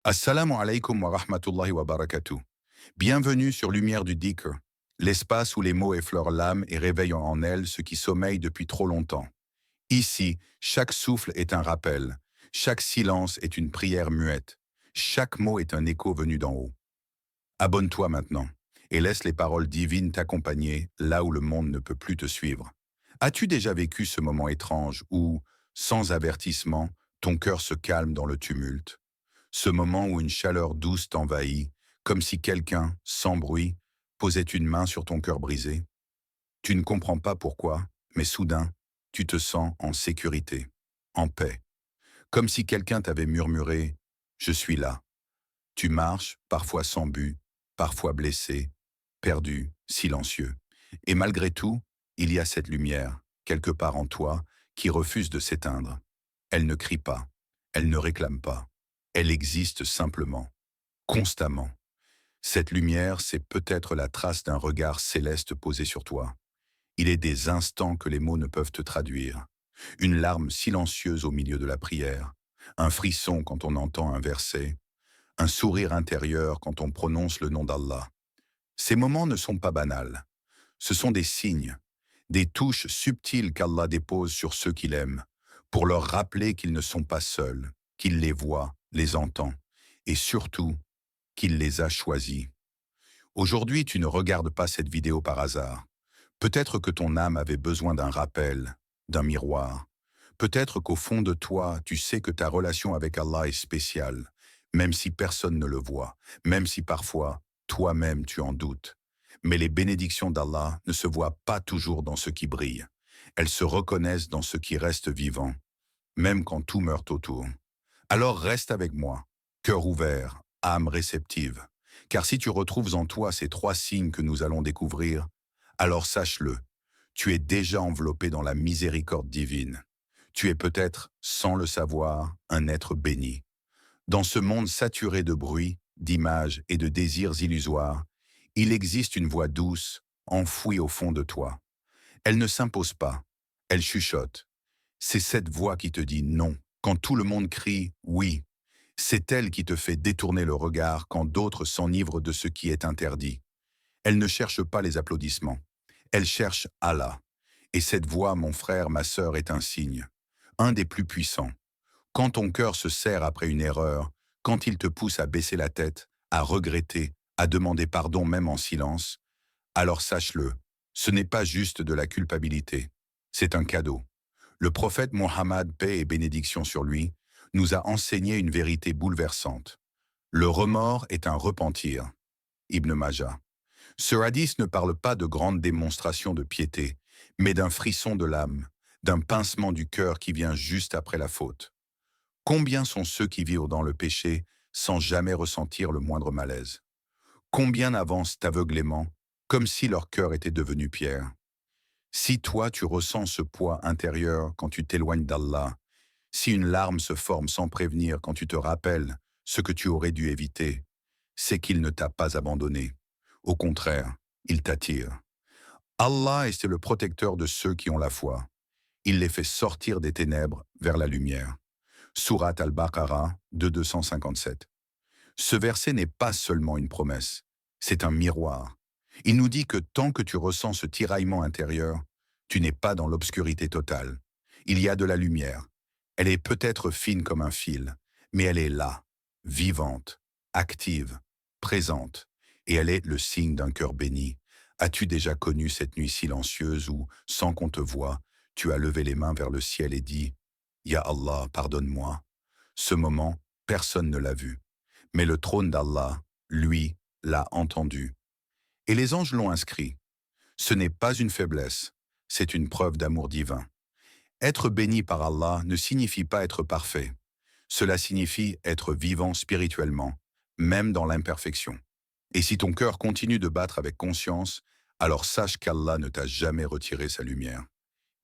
Assalamu alaikum wa rahmatullahi wa barakatuh. Bienvenue sur Lumière du Dhikr, l'espace où les mots effleurent l'âme et réveillent en elle ce qui sommeille depuis trop longtemps. Ici, chaque souffle est un rappel, chaque silence est une prière muette, chaque mot est un écho venu d'en haut. Abonne-toi maintenant et laisse les paroles divines t'accompagner là où le monde ne peut plus te suivre. As-tu déjà vécu ce moment étrange où, sans avertissement, ton cœur se calme dans le tumulte? Ce moment où une chaleur douce t'envahit, comme si quelqu'un, sans bruit, posait une main sur ton cœur brisé. Tu ne comprends pas pourquoi, mais soudain, tu te sens en sécurité, en paix, comme si quelqu'un t'avait murmuré ⁇ Je suis là ⁇ Tu marches, parfois sans but, parfois blessé, perdu, silencieux. Et malgré tout, il y a cette lumière, quelque part en toi, qui refuse de s'éteindre. Elle ne crie pas, elle ne réclame pas, elle existe simplement, constamment. Cette lumière, c'est peut-être la trace d'un regard céleste posé sur toi. Il est des instants que les mots ne peuvent te traduire. Une larme silencieuse au milieu de la prière, un frisson quand on entend un verset, un sourire intérieur quand on prononce le nom d'Allah. Ces moments ne sont pas banals. Ce sont des signes, des touches subtiles qu'Allah dépose sur ceux qu'il aime, pour leur rappeler qu'ils ne sont pas seuls, qu'il les voit, les entend, et surtout, qu'il les a choisis. Aujourd'hui, tu ne regardes pas cette vidéo par hasard. Peut-être que ton âme avait besoin d'un rappel, d'un miroir. Peut-être qu'au fond de toi, tu sais que ta relation avec Allah est spéciale, même si personne ne le voit, même si parfois, toi-même, tu en doutes. Mais les bénédictions d'Allah ne se voient pas toujours dans ce qui brille. Elles se reconnaissent dans ce qui reste vivant, même quand tout meurt autour. Alors reste avec moi, cœur ouvert, âme réceptive. Car si tu retrouves en toi ces trois signes que nous allons découvrir, alors sache-le, tu es déjà enveloppé dans la miséricorde divine. Tu es peut-être, sans le savoir, un être béni. Dans ce monde saturé de bruit, d'images et de désirs illusoires, il existe une voix douce, enfouie au fond de toi. Elle ne s'impose pas, elle chuchote. C'est cette voix qui te dit non, quand tout le monde crie oui. C'est elle qui te fait détourner le regard quand d'autres s'enivrent de ce qui est interdit. Elle ne cherche pas les applaudissements, elle cherche Allah. Et cette voix, mon frère, ma sœur, est un signe, un des plus puissants. Quand ton cœur se serre après une erreur, quand il te pousse à baisser la tête, à regretter, à demander pardon même en silence, alors sache-le, ce n'est pas juste de la culpabilité, c'est un cadeau. Le prophète Mohammed, paix et bénédiction sur lui, nous a enseigné une vérité bouleversante. Le remords est un repentir. Ibn Majah. Ce hadith ne parle pas de grandes démonstrations de piété, mais d'un frisson de l'âme, d'un pincement du cœur qui vient juste après la faute. Combien sont ceux qui vivent dans le péché sans jamais ressentir le moindre malaise? Combien avancent aveuglément, comme si leur cœur était devenu pierre? Si toi tu ressens ce poids intérieur quand tu t'éloignes d'Allah, si une larme se forme sans prévenir quand tu te rappelles ce que tu aurais dû éviter, c'est qu'il ne t'a pas abandonné. Au contraire, il t'attire. Allah est le protecteur de ceux qui ont la foi. Il les fait sortir des ténèbres vers la lumière. Surat al-Baqarah 257. Ce verset n'est pas seulement une promesse, c'est un miroir. Il nous dit que tant que tu ressens ce tiraillement intérieur, tu n'es pas dans l'obscurité totale. Il y a de la lumière. Elle est peut-être fine comme un fil, mais elle est là, vivante, active, présente, et elle est le signe d'un cœur béni. As-tu déjà connu cette nuit silencieuse où, sans qu'on te voie, tu as levé les mains vers le ciel et dit « Ya Allah, pardonne-moi ». Ce moment, personne ne l'a vu. Mais le trône d'Allah, lui, l'a entendu. Et les anges l'ont inscrit. Ce n'est pas une faiblesse, c'est une preuve d'amour divin. Être béni par Allah ne signifie pas être parfait. Cela signifie être vivant spirituellement, même dans l'imperfection. Et si ton cœur continue de battre avec conscience, alors sache qu'Allah ne t'a jamais retiré sa lumière.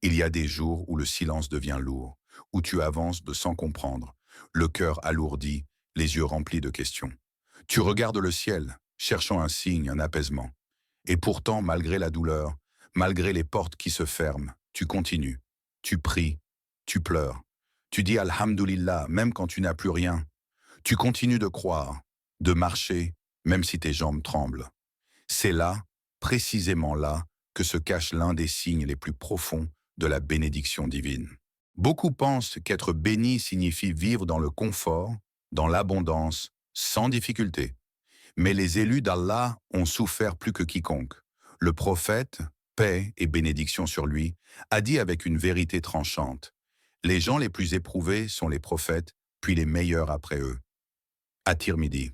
Il y a des jours où le silence devient lourd, où tu avances de sans comprendre, le cœur alourdi, les yeux remplis de questions. Tu regardes le ciel, cherchant un signe, un apaisement. Et pourtant, malgré la douleur, malgré les portes qui se ferment, tu continues. Tu pries, tu pleures. Tu dis Alhamdulillah, même quand tu n'as plus rien. Tu continues de croire, de marcher, même si tes jambes tremblent. C'est là, précisément là, que se cache l'un des signes les plus profonds de la bénédiction divine. Beaucoup pensent qu'être béni signifie vivre dans le confort, dans l'abondance, sans difficulté. Mais les élus d'Allah ont souffert plus que quiconque. Le prophète, paix et bénédiction sur lui, a dit avec une vérité tranchante: les gens les plus éprouvés sont les prophètes, puis les meilleurs après eux. At-Tirmidhi.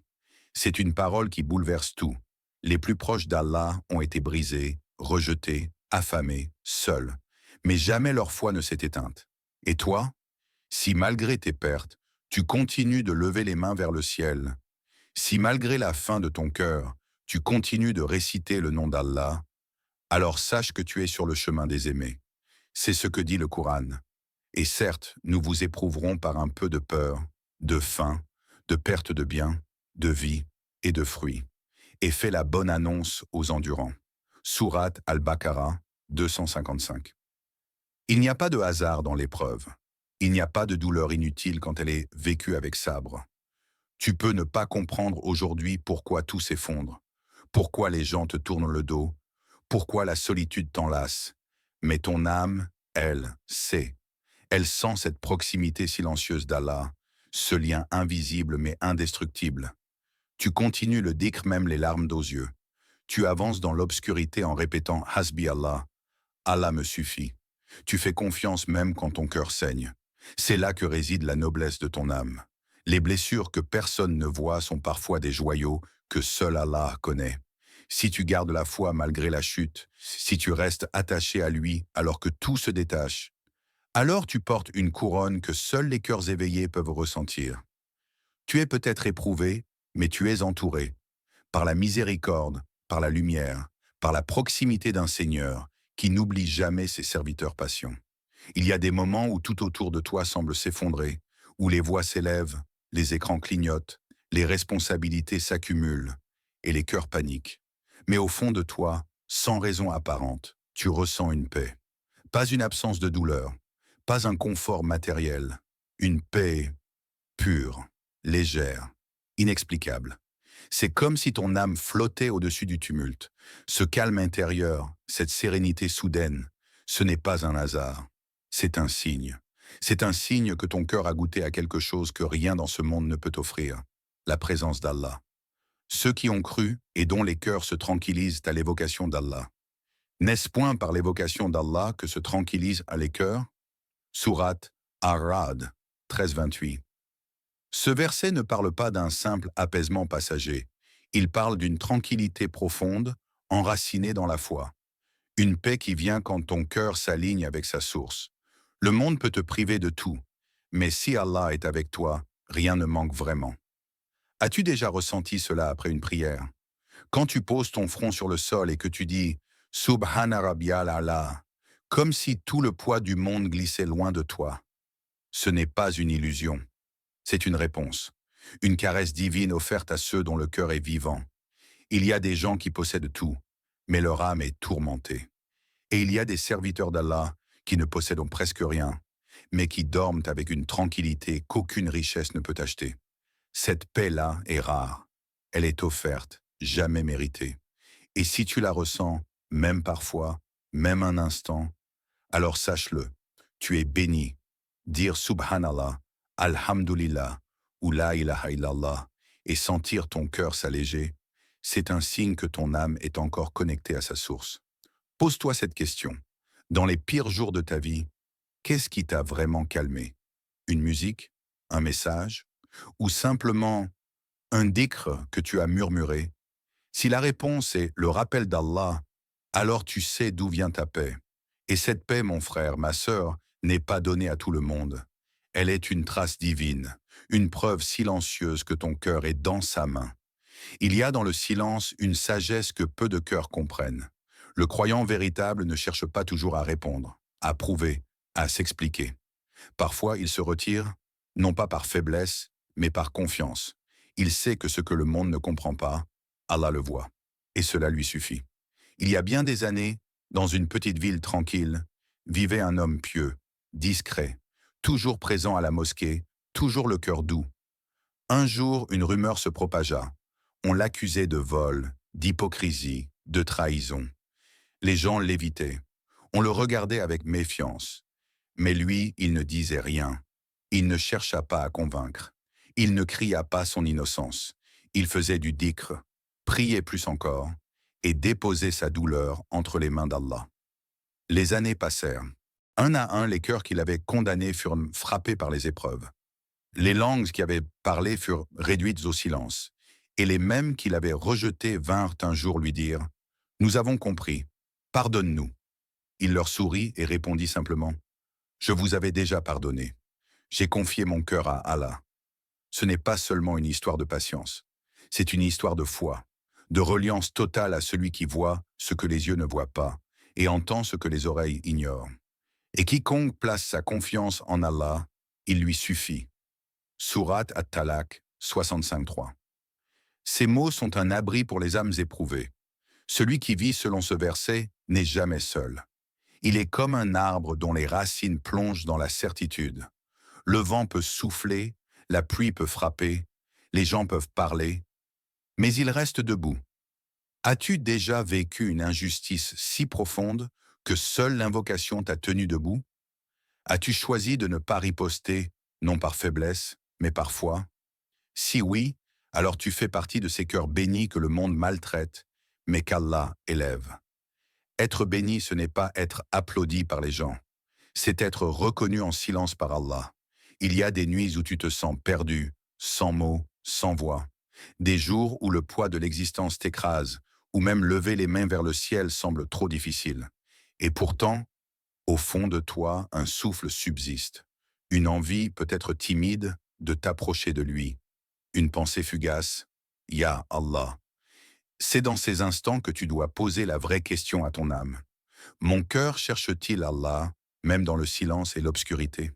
C'est une parole qui bouleverse tout. Les plus proches d'Allah ont été brisés, rejetés, affamés, seuls. Mais jamais leur foi ne s'est éteinte. Et toi, si malgré tes pertes, tu continues de lever les mains vers le ciel, si malgré la faim de ton cœur, tu continues de réciter le nom d'Allah, alors sache que tu es sur le chemin des aimés. C'est ce que dit le Coran. Et certes, nous vous éprouverons par un peu de peur, de faim, de perte de biens, de vie et de fruits. Et fais la bonne annonce aux endurants. Sourate Al-Baqarah 255. Il n'y a pas de hasard dans l'épreuve. Il n'y a pas de douleur inutile quand elle est vécue avec sabre. Tu peux ne pas comprendre aujourd'hui pourquoi tout s'effondre, pourquoi les gens te tournent le dos, pourquoi la solitude t'enlace. Mais ton âme, elle, sait. Elle sent cette proximité silencieuse d'Allah, ce lien invisible mais indestructible. Tu continues le dhikr même les larmes aux yeux. Tu avances dans l'obscurité en répétant « Hasbi Allah »,« Allah me suffit ». Tu fais confiance même quand ton cœur saigne. C'est là que réside la noblesse de ton âme. Les blessures que personne ne voit sont parfois des joyaux que seul Allah connaît. Si tu gardes la foi malgré la chute, si tu restes attaché à lui alors que tout se détache, alors tu portes une couronne que seuls les cœurs éveillés peuvent ressentir. Tu es peut-être éprouvé, mais tu es entouré, par la miséricorde, par la lumière, par la proximité d'un Seigneur qui n'oublie jamais ses serviteurs patients. Il y a des moments où tout autour de toi semble s'effondrer, où les voix s'élèvent, les écrans clignotent, les responsabilités s'accumulent et les cœurs paniquent. Mais au fond de toi, sans raison apparente, tu ressens une paix. Pas une absence de douleur, pas un confort matériel, une paix pure, légère, inexplicable. C'est comme si ton âme flottait au-dessus du tumulte. Ce calme intérieur, cette sérénité soudaine, ce n'est pas un hasard. C'est un signe. C'est un signe que ton cœur a goûté à quelque chose que rien dans ce monde ne peut offrir, la présence d'Allah. Ceux qui ont cru et dont les cœurs se tranquillisent à l'évocation d'Allah. N'est-ce point par l'évocation d'Allah que se tranquillisent les cœurs? Sourate Ar-Ra'd 13-28. Ce verset ne parle pas d'un simple apaisement passager. Il parle d'une tranquillité profonde, enracinée dans la foi. Une paix qui vient quand ton cœur s'aligne avec sa source. Le monde peut te priver de tout, mais si Allah est avec toi, rien ne manque vraiment. As-tu déjà ressenti cela après une prière? Quand tu poses ton front sur le sol et que tu dis « Subhana Rabbiyal Allah », comme si tout le poids du monde glissait loin de toi. Ce n'est pas une illusion. C'est une réponse, une caresse divine offerte à ceux dont le cœur est vivant. Il y a des gens qui possèdent tout, mais leur âme est tourmentée. Et il y a des serviteurs d'Allah qui ne possèdent presque rien, mais qui dorment avec une tranquillité qu'aucune richesse ne peut acheter. Cette paix-là est rare. Elle est offerte, jamais méritée. Et si tu la ressens, même parfois, même un instant, alors sache-le, tu es béni. Dire Subhanallah, Alhamdulillah ou La ilaha illallah et sentir ton cœur s'alléger, c'est un signe que ton âme est encore connectée à sa source. Pose-toi cette question. Dans les pires jours de ta vie, qu'est-ce qui t'a vraiment calmé? Une musique? Un message? Ou simplement un dhikr que tu as murmuré? Si la réponse est le rappel d'Allah, alors tu sais d'où vient ta paix. Et cette paix, mon frère, ma sœur, n'est pas donnée à tout le monde. Elle est une trace divine, une preuve silencieuse que ton cœur est dans sa main. Il y a dans le silence une sagesse que peu de cœurs comprennent. Le croyant véritable ne cherche pas toujours à répondre, à prouver, à s'expliquer. Parfois, il se retire, non pas par faiblesse, mais par confiance. Il sait que ce que le monde ne comprend pas, Allah le voit. Et cela lui suffit. Il y a bien des années, dans une petite ville tranquille, vivait un homme pieux, discret, toujours présent à la mosquée, toujours le cœur doux. Un jour, une rumeur se propagea. On l'accusait de vol, d'hypocrisie, de trahison. Les gens l'évitaient. On le regardait avec méfiance. Mais lui, il ne disait rien. Il ne chercha pas à convaincre. Il ne cria pas son innocence. Il faisait du dhikr, priait plus encore, et déposait sa douleur entre les mains d'Allah. Les années passèrent. Un à un, les cœurs qu'il avait condamnés furent frappés par les épreuves. Les langues qui avaient parlé furent réduites au silence, et les mêmes qu'il avait rejetés vinrent un jour lui dire « Nous avons compris, pardonne-nous ». Il leur sourit et répondit simplement « Je vous avais déjà pardonné. J'ai confié mon cœur à Allah. » Ce n'est pas seulement une histoire de patience, c'est une histoire de foi, de reliance totale à celui qui voit ce que les yeux ne voient pas et entend ce que les oreilles ignorent. Et quiconque place sa confiance en Allah, il lui suffit. Surat At-Talaq 65.3. Ces mots sont un abri pour les âmes éprouvées. Celui qui vit selon ce verset n'est jamais seul. Il est comme un arbre dont les racines plongent dans la certitude. Le vent peut souffler, la pluie peut frapper, les gens peuvent parler, mais il reste debout. As-tu déjà vécu une injustice si profonde que seule l'invocation t'a tenu debout? As-tu choisi de ne pas riposter, non par faiblesse, mais par foi? Si oui, alors tu fais partie de ces cœurs bénis que le monde maltraite, mais qu'Allah élève. Être béni, ce n'est pas être applaudi par les gens, c'est être reconnu en silence par Allah. Il y a des nuits où tu te sens perdu, sans mots, sans voix. Des jours où le poids de l'existence t'écrase, ou même lever les mains vers le ciel semble trop difficile. Et pourtant, au fond de toi, un souffle subsiste. Une envie, peut-être timide, de t'approcher de lui. Une pensée fugace, « Ya Allah ». C'est dans ces instants que tu dois poser la vraie question à ton âme. Mon cœur cherche-t-il Allah, même dans le silence et l'obscurité?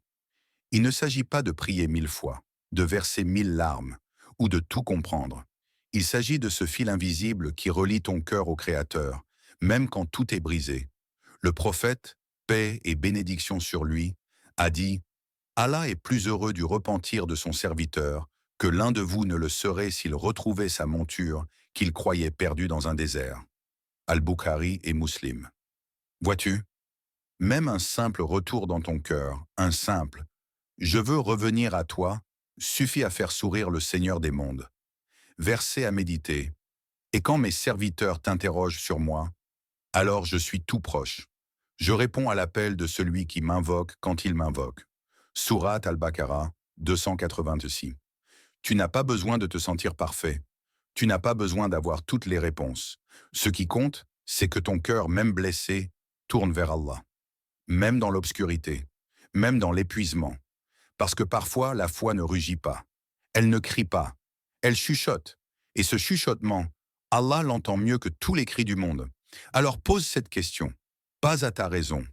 Il ne s'agit pas de prier 1000 fois, de verser 1000 larmes, ou de tout comprendre. Il s'agit de ce fil invisible qui relie ton cœur au Créateur, même quand tout est brisé. Le prophète, paix et bénédiction sur lui, a dit « Allah est plus heureux du repentir de son serviteur que l'un de vous ne le serait s'il retrouvait sa monture qu'il croyait perdue dans un désert. » Al-Bukhari et Muslim. Vois-tu, même un simple retour dans ton cœur, un simple « Je veux revenir à toi » suffit à faire sourire le Seigneur des mondes. Verset à méditer. Et quand mes serviteurs t'interrogent sur moi, alors je suis tout proche. Je réponds à l'appel de celui qui m'invoque quand il m'invoque. Surat Al-Baqarah 286. Tu n'as pas besoin de te sentir parfait. Tu n'as pas besoin d'avoir toutes les réponses. Ce qui compte, c'est que ton cœur, même blessé, tourne vers Allah. Même dans l'obscurité, même dans l'épuisement. Parce que parfois, la foi ne rugit pas. Elle ne crie pas. Elle chuchote. Et ce chuchotement, Allah l'entend mieux que tous les cris du monde. Alors pose cette question. Pas à ta raison,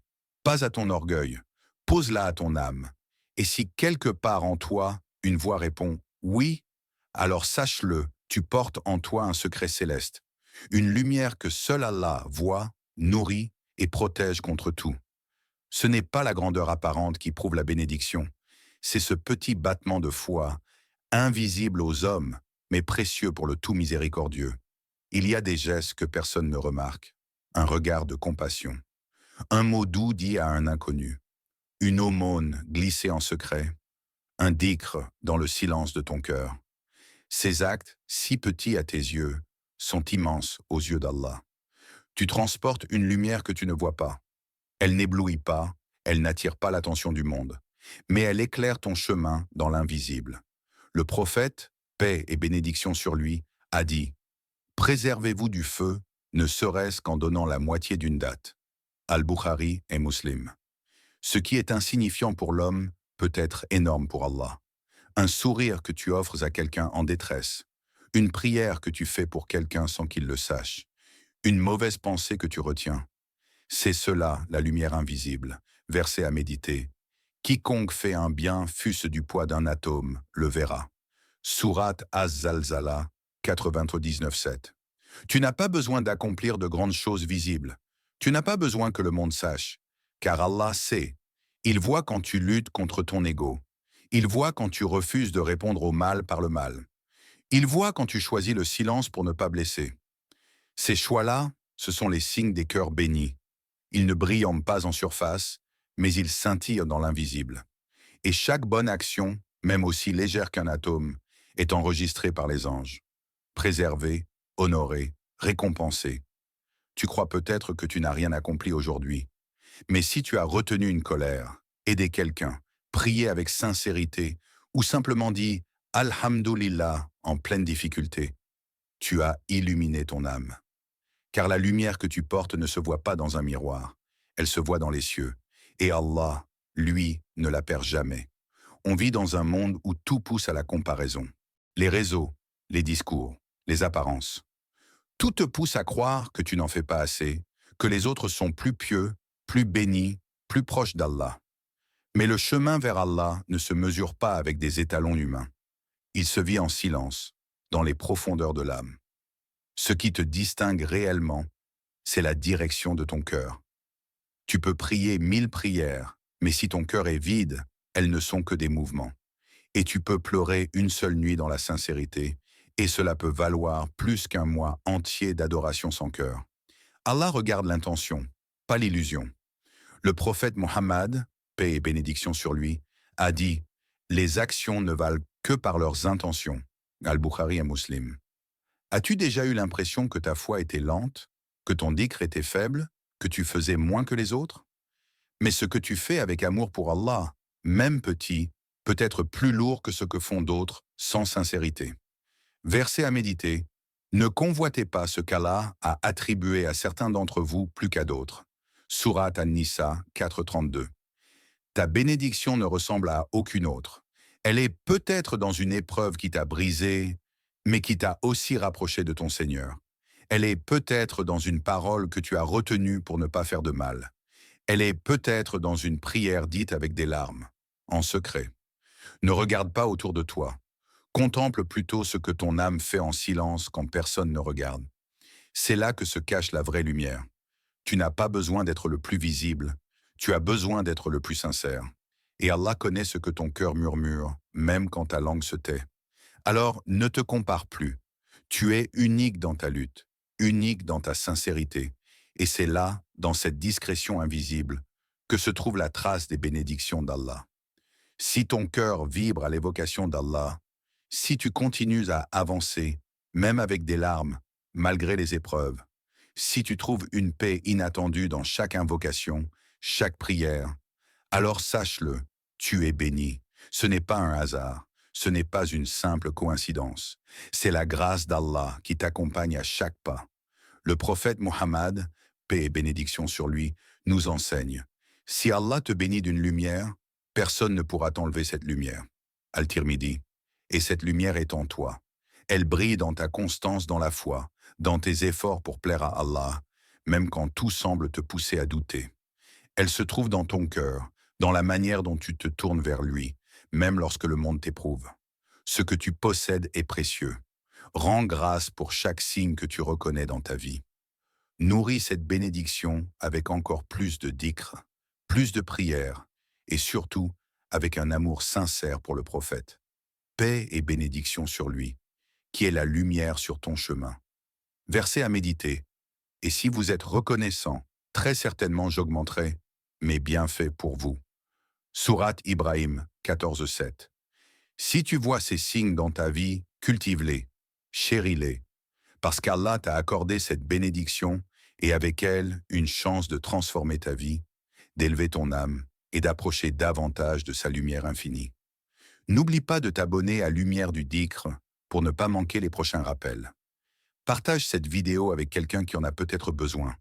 pas à ton orgueil. Pose-la à ton âme. Et si quelque part en toi, une voix répond « oui », alors sache-le, tu portes en toi un secret céleste. Une lumière que seul Allah voit, nourrit et protège contre tout. Ce n'est pas la grandeur apparente qui prouve la bénédiction. C'est ce petit battement de foi, invisible aux hommes, mais précieux pour le tout miséricordieux. Il y a des gestes que personne ne remarque. Un regard de compassion. Un mot doux dit à un inconnu. Une aumône glissée en secret. Un dhikr dans le silence de ton cœur. Ces actes, si petits à tes yeux, sont immenses aux yeux d'Allah. Tu transportes une lumière que tu ne vois pas. Elle n'éblouit pas, elle n'attire pas l'attention du monde, mais elle éclaire ton chemin dans l'invisible. Le prophète, paix et bénédiction sur lui, a dit « Préservez-vous du feu, ne serait-ce qu'en donnant la moitié d'une date. » Al-Bukhari et Muslim. Ce qui est insignifiant pour l'homme peut être énorme pour Allah. Un sourire que tu offres à quelqu'un en détresse, une prière que tu fais pour quelqu'un sans qu'il le sache, une mauvaise pensée que tu retiens. C'est cela, la lumière invisible, verset à méditer. Quiconque fait un bien, fût-ce du poids d'un atome, le verra. Surat Az-Zalzala 99.7. Tu n'as pas besoin d'accomplir de grandes choses visibles. Tu n'as pas besoin que le monde sache, car Allah sait. Il voit quand tu luttes contre ton ego. Il voit quand tu refuses de répondre au mal par le mal. Il voit quand tu choisis le silence pour ne pas blesser. Ces choix-là, ce sont les signes des cœurs bénis. Ils ne brillent pas en surface, mais ils scintillent dans l'invisible. Et chaque bonne action, même aussi légère qu'un atome, est enregistrée par les anges. Préservée, honorée, récompensée. Tu crois peut-être que tu n'as rien accompli aujourd'hui. Mais si tu as retenu une colère, aidé quelqu'un, prié avec sincérité, ou simplement dit « Alhamdulillah » en pleine difficulté, tu as illuminé ton âme. Car la lumière que tu portes ne se voit pas dans un miroir, elle se voit dans les cieux. Et Allah, lui, ne la perd jamais. On vit dans un monde où tout pousse à la comparaison. Les réseaux, les discours, les apparences. Tout te pousse à croire que tu n'en fais pas assez, que les autres sont plus pieux, plus bénis, plus proches d'Allah. Mais le chemin vers Allah ne se mesure pas avec des étalons humains. Il se vit en silence, dans les profondeurs de l'âme. Ce qui te distingue réellement, c'est la direction de ton cœur. Tu peux prier 1000 prières, mais si ton cœur est vide, elles ne sont que des mouvements. Et tu peux pleurer une seule nuit dans la sincérité, et cela peut valoir plus qu'un mois entier d'adoration sans cœur. Allah regarde l'intention, pas l'illusion. Le prophète Mohammed, paix et bénédiction sur lui, a dit « Les actions ne valent que par leurs intentions » Al-Bukhari et Muslim. As-tu déjà eu l'impression que ta foi était lente, que ton dhikr était faible, que tu faisais moins que les autres? Mais ce que tu fais avec amour pour Allah, même petit, peut être plus lourd que ce que font d'autres sans sincérité. Verset à méditer. Ne convoitez pas ce qu'Allah a attribué à certains d'entre vous plus qu'à d'autres. Sourate An-Nisa 4.32. Ta bénédiction ne ressemble à aucune autre. Elle est peut-être dans une épreuve qui t'a brisé, mais qui t'a aussi rapproché de ton Seigneur. Elle est peut-être dans une parole que tu as retenue pour ne pas faire de mal. Elle est peut-être dans une prière dite avec des larmes, en secret. Ne regarde pas autour de toi. Contemple plutôt ce que ton âme fait en silence quand personne ne regarde. C'est là que se cache la vraie lumière. Tu n'as pas besoin d'être le plus visible, tu as besoin d'être le plus sincère. Et Allah connaît ce que ton cœur murmure, même quand ta langue se tait. Alors, ne te compare plus. Tu es unique dans ta lutte, unique dans ta sincérité. Et c'est là, dans cette discrétion invisible, que se trouve la trace des bénédictions d'Allah. Si ton cœur vibre à l'évocation d'Allah, si tu continues à avancer, même avec des larmes, malgré les épreuves, si tu trouves une paix inattendue dans chaque invocation, chaque prière, alors sache-le, tu es béni. Ce n'est pas un hasard, ce n'est pas une simple coïncidence. C'est la grâce d'Allah qui t'accompagne à chaque pas. Le prophète Mohammed, paix et bénédiction sur lui, nous enseigne. Si Allah te bénit d'une lumière, personne ne pourra t'enlever cette lumière. Al-Tirmidhi. Et cette lumière est en toi. Elle brille dans ta constance dans la foi, dans tes efforts pour plaire à Allah, même quand tout semble te pousser à douter. Elle se trouve dans ton cœur, dans la manière dont tu te tournes vers lui, même lorsque le monde t'éprouve. Ce que tu possèdes est précieux. Rends grâce pour chaque signe que tu reconnais dans ta vie. Nourris cette bénédiction avec encore plus de dhikr, plus de prières, et surtout avec un amour sincère pour le prophète. Paix et bénédiction sur lui, qui est la lumière sur ton chemin. Verset à méditer. Et si vous êtes reconnaissant, très certainement j'augmenterai mes bienfaits pour vous. Sourate Ibrahim 14.7. Si tu vois ces signes dans ta vie, cultive-les, chéris-les, parce qu'Allah t'a accordé cette bénédiction et avec elle une chance de transformer ta vie, d'élever ton âme et d'approcher davantage de sa lumière infinie. N'oublie pas de t'abonner à Lumière du Dhikr pour ne pas manquer les prochains rappels. Partage cette vidéo avec quelqu'un qui en a peut-être besoin,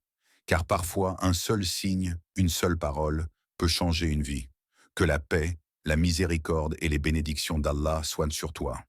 car parfois un seul signe, une seule parole peut changer une vie. Que la paix, la miséricorde et les bénédictions d'Allah soient sur toi.